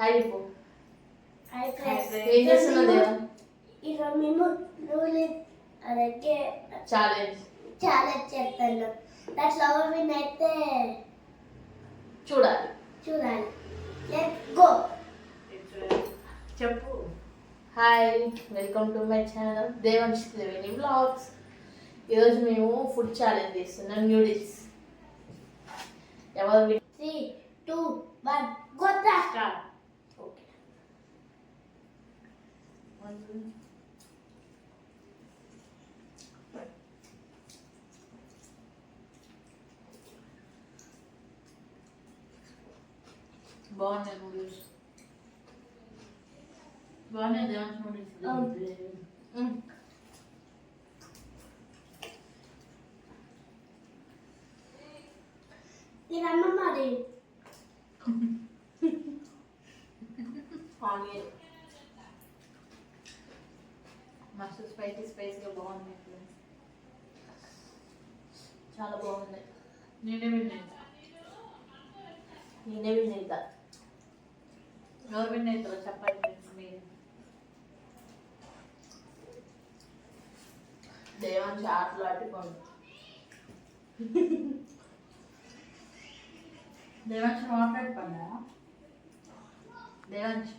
అయిపో ఏం చేస్తున్నావు దేవా? ఈరోజు మేము అదైతే ఛాలెంజ్ చేస్తాను. దాంట్లో ఎవరు విన్ అయితే చూడాలి. Let's go. చెప్పు. Hi, welcome to my channel Devansh Triveni vlogs. ఈరోజు మేము ఫుడ్ ఛాలెంజ్ చేస్తున్నాం, న్యూడిల్స్. ఎవరు 3, 2, 1 గో. స్టార్ట్. ఓకే. బాగున్నాయి నూడిల్స్. బాగున్నాయి దేవాంశ్ నూడిల్స్. ఇదమ్మ మరి ఆనియన్ మస్తు స్పైసీగా బాగున్నాయి. చాలా బాగున్నాయి. నేనే విన్నాను. నేనే వినేదా? ఎవరు విన్నాయి చెప్పండి ఫ్రెండ్స్ మీరు. దేవాంశ్ ఆటలు ఆడుకోండి. దేవాంశ్ మాట్లాడుకోండా? దేవాంశ్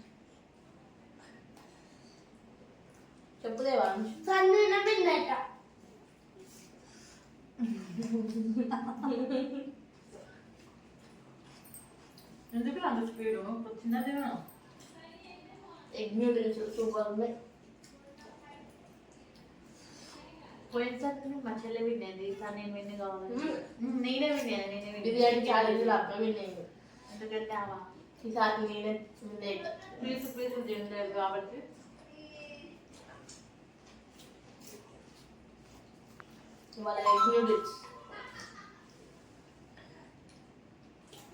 చెప్పు దేవాంశ్. సన్నీన విన్నట ఎందుకు అంత స్పీడు? చిన్నదేమో. ఎగ్ న్యూడిల్స్ సూపర్ ఉన్నాయి. పోయినసారి మా చెల్లె వినేది, ఈసారి నేను విన్ని కావాలి. నేనే విన్నాను. బిర్యానీ ఛాలెంజ్ అక్క వినేది. ఎందుకంటే ఆవా ఈసారి నేనే వినేది. ప్లీజ్ తినలేదు కాబట్టి. ఇవాళ ఎగ్ న్యూడిల్స్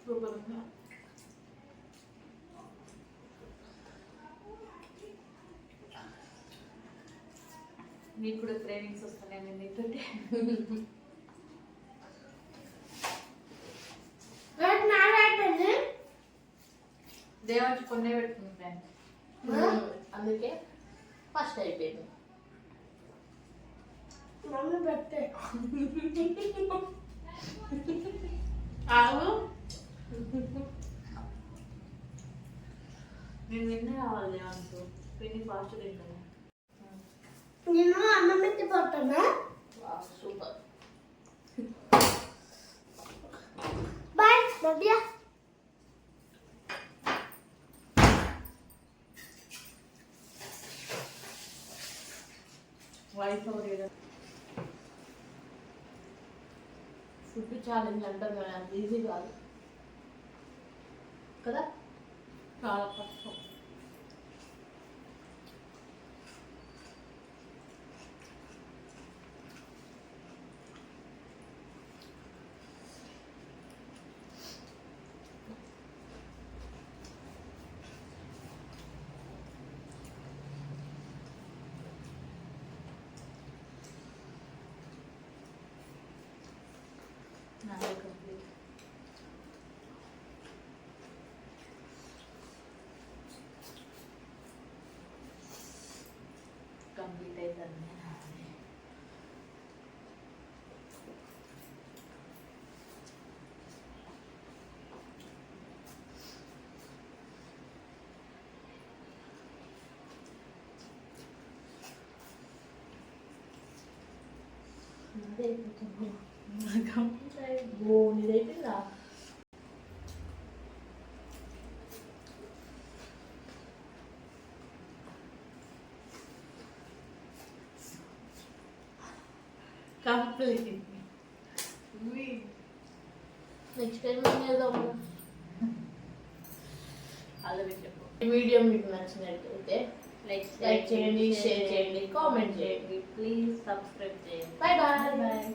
సూపర్ ఉంది. మీకు కూడా క్రేవింగ్స్ వస్తున్నాయి మీతో. దేవాంశ్ కొన్నే పెట్టుకుంటాను. అందుకే ఫస్ట్ అయిపోయింది. మమ్మీ పెట్టే ఆవు నేను విన్నే కావాలి దేవాంశ్. విన్ని ఫాస్ట్ తింటాను. నేను అన్నం పెట్టి పోతానా. సూపర్. బాయ్ నవ్య. వాయిస్ ఓవర్ ఫుడ్ ఛాలెంజ్ అంటారు కదా, అంత ఈజీ కాదు కదా, చాలా కష్టం. నాదే కంప్లీట్. కంప్లీట్ అవుతుంది. అదే అయిపోతుంది. నీదైపోయిందా? కంప్లీట్. నెక్స్ట్ టైం ఏం చేద్దాము? అలాగే చెప్పు. ఈ వీడియో మీకు నచ్చినట్లయితే లైక్ చేయండి, షేర్ చేయండి, కామెంట్ చేయండి. ప్లీజ్ సబ్స్క్రైబ్ చేయండి. Bye bye. బాయ్.